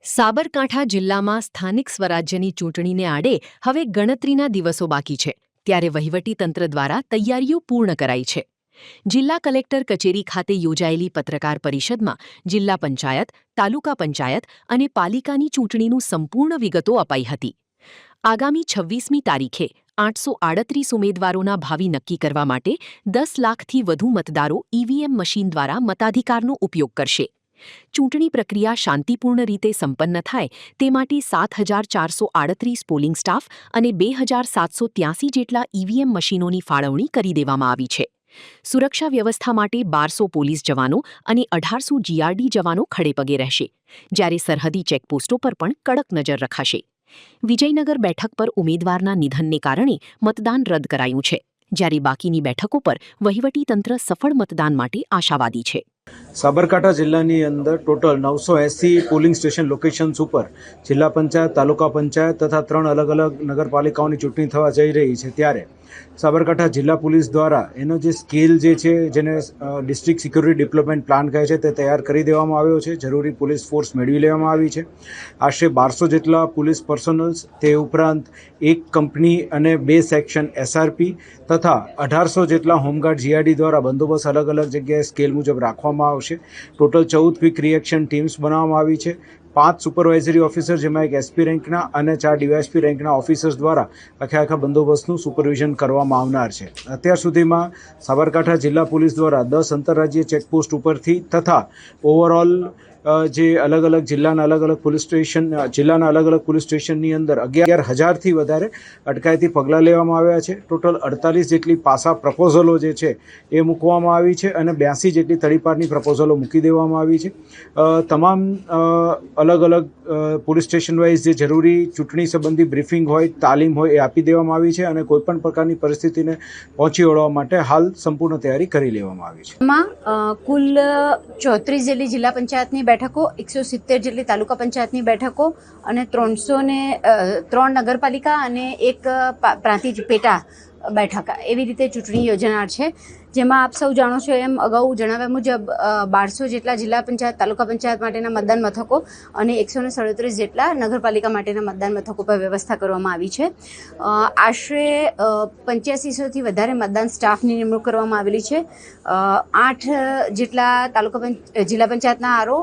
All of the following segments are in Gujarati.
સાબરકાંઠા જિલ્લામાં સ્થાનિક સ્વરાજ્યની ચૂંટણીને આડે હવે ગણતરીના દિવસો બાકી છે, ત્યારે વહીવટીતંત્ર દ્વારા તૈયારીઓ પૂર્ણ કરાઈ છે. જિલ્લા કલેક્ટર કચેરી ખાતે યોજાયેલી પત્રકાર પરિષદમાં જિલ્લા પંચાયત, તાલુકા પંચાયત અને પાલિકાની ચૂંટણીનું સંપૂર્ણ વિગતો અપાઈ હતી. આગામી 26મી તારીખે 838 ઉમેદવારોના ભાવિ નક્કી કરવા માટે 10 લાખથી વધુ મતદારો ઈવીએમ મશીન દ્વારા મતાધિકારનો ઉપયોગ કરશે. ચૂંટણી પ્રક્રિયા શાંતિપૂર્ણ રીતે સંપન્ન થાય તે માટે 7,438 પોલિંગ સ્ટાફ અને 2,783 જેટલા ઈવીએમ મશીનોની ફાળવણી કરી દેવામાં આવી છે. સુરક્ષા વ્યવસ્થા માટે 1200 પોલીસ જવાનો અને 1800 જીઆરડી જવાનો ખડેપગે રહેશે, જ્યારે સરહદી ચેકપોસ્ટો પર પણ કડક નજર રખાશે. વિજયનગર બેઠક પર ઉમેદવારના નિધનને કારણે મતદાન રદ કરાયું છે, જ્યારે બાકીની બેઠકો પર વહીવટીતંત્ર સફળ મતદાન માટે આશાવાદી છે. સાબરકાંઠા જિલ્લાની અંદર ટોટલ 980 પોલિંગ સ્ટેશન લોકેશન્સ ઉપર જિલ્લા પંચાયત, તાલુકા પંચાયત તથા 3 અલગ અલગ નગરપાલિકાઓની ચૂંટણી થવા જઈ રહી છે, ત્યારે સાબરકાંઠા જિલ્લા પોલીસ દ્વારા એનો જે સ્કેલ જે છે, જેને ડિસ્ટ્રિક્ટ સિક્યુરિટી ડેવલપમેન્ટ પ્લાન કહે છે, તે તૈયાર કરી દેવામાં આવ્યો છે. જરૂરી પોલીસ ફોર્સ મેળવી લેવામાં આવી છે. આશરે 1200 જેટલા પોલીસ પર્સનલ્સ, તે ઉપરાંત 1 કંપની અને 2 સેક્શન એસઆરપી તથા 1800 જેટલા હોમગાર્ડ જીઆરડી દ્વારા બંદોબસ્ત અલગ અલગ જગ્યાએ સ્કેલ મુજબ રાખવામાં આવશે. ટોટલ 14 ક્વિક રિએક્શન ટીમ્સ બનાવવામાં આવી છે. 5 સુપરવાઇઝરી ઓફિસર, જેમાં 1 એસપી રેન્કના અને 4 ડીવાયએસપી રેન્કના ઓફિસર્સ દ્વારા આખા બંદોબસ્તનું સુપરવિઝન કરવામાં આવનાર છે. અત્યાર સુધીમાં સાબરકાંઠા જિલ્લા પોલીસ દ્વારા 10 આંતરરાજ્ય ચેકપોસ્ટ ઉપરથી તથા ઓવરઓલ જે અલગ અલગ જિલ્લાના અલગ અલગ પોલીસ સ્ટેશનની અંદર 11,000થી વધારે અટકાયતી પગલાં લેવામાં આવ્યા છે. ટોટલ 48 જેટલી પાસા પ્રપોઝલો જે છે એ મૂકવામાં આવી છે અને 82 જેટલી તડીપારની પ્રપોઝલો મૂકી દેવામાં આવી છે. તમામ અલગ અલગ પોલીસ સ્ટેશન વાઇઝ જે જરૂરી ચૂંટણી સંબંધી બ્રીફિંગ હોય, તાલીમ હોય, એ આપી દેવામાં આવી છે અને કોઈપણ પ્રકારની પરિસ્થિતિને પહોંચી વળવા માટે હાલ સંપૂર્ણ તૈયારી કરી લેવામાં આવી છે. કુલ 34 જેટલી જિલ્લા પંચાયતની બેઠકો, 170 જેટલી તાલુકા પંચાયતની બેઠકો અને 303 નગરપાલિકા અને 1 પ્રાંતિજ પેટા બેઠક, એવી રીતે ચૂંટણી યોજાનાર છે. જેમાં આપ સૌ જાણો છો એમ અગાઉ જણાવ્યા મુજબ 1200 જેટલા જિલ્લા પંચાયત, તાલુકા પંચાયત માટેના મતદાન મથકો અને 137 જેટલા નગરપાલિકા માટેના મતદાન મથકો પર વ્યવસ્થા કરવામાં આવી છે. આશરે 8500થી વધારે મતદાન સ્ટાફની નિમણૂક કરવામાં આવેલી છે. 8 જેટલા જિલ્લા પંચાયતના આરઓ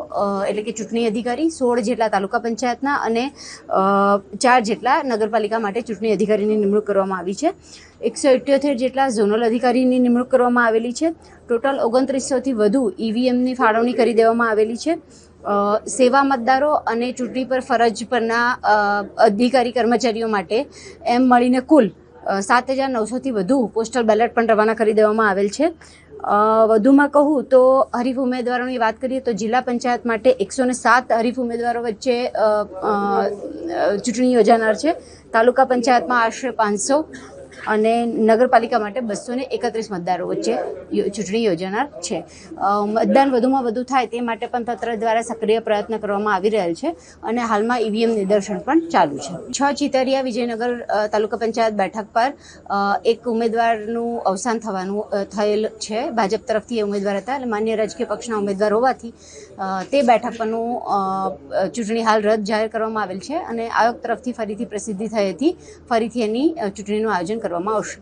એટલે કે ચૂંટણી અધિકારી, 16 જેટલા તાલુકા પંચાયતના અને 4 જેટલા નગરપાલિકા માટે ચૂંટણી અધિકારીની નિમણૂક કરવામાં આવી છે. 178 જેટલા ઝોનલ અધિકારીની નિમણૂક કરવામાં આવેલી છે. ટોટલ 2900થી વધુ ઈવીએમની ફાળવણી કરી દેવામાં આવેલી છે. સેવા મતદારો અને ચૂંટણી પર ફરજ પરના અધિકારી કર્મચારીઓ માટે એમ મળીને કુલ 7,900થી વધુ પોસ્ટલ બેલેટ પણ રવાના કરી દેવામાં આવેલ છે. વધુમાં કહું તો હરીફ ઉમેદવારોની વાત કરીએ તો જિલ્લા પંચાયત માટે 107 હરીફ ઉમેદવારો વચ્ચે ચૂંટણી યોજાનાર છે. તાલુકા પંચાયતમાં આશરે 500 અને નગરપાલિકા માટે 231 મતદારો વચ્ચે ચૂંટણી યોજાનાર છે. મતદાન વધુમાં વધુ થાય તે માટે પણ તંત્ર દ્વારા સક્રિય પ્રયત્ન કરવામાં આવી રહેલ છે અને હાલમાં ઈવીએમ નિદર્શન પણ ચાલુ છે. 6 ચિતરિયા વિજયનગર તાલુકા પંચાયત બેઠક પર 1 ઉમેદવારનું અવસાન થયેલ છે. ભાજપ તરફથી એ ઉમેદવાર હતા અને માન્ય રાજકીય પક્ષના ઉમેદવાર હોવાથી તે બેઠક પરનું ચૂંટણી હાલ રદ જાહેર કરવામાં આવેલ છે અને આયોગ તરફથી ફરીથી પ્રસિદ્ધિ થઈ હતી. ફરીથી એની ચૂંટણીનું આયોજન કરવામાં આવશે.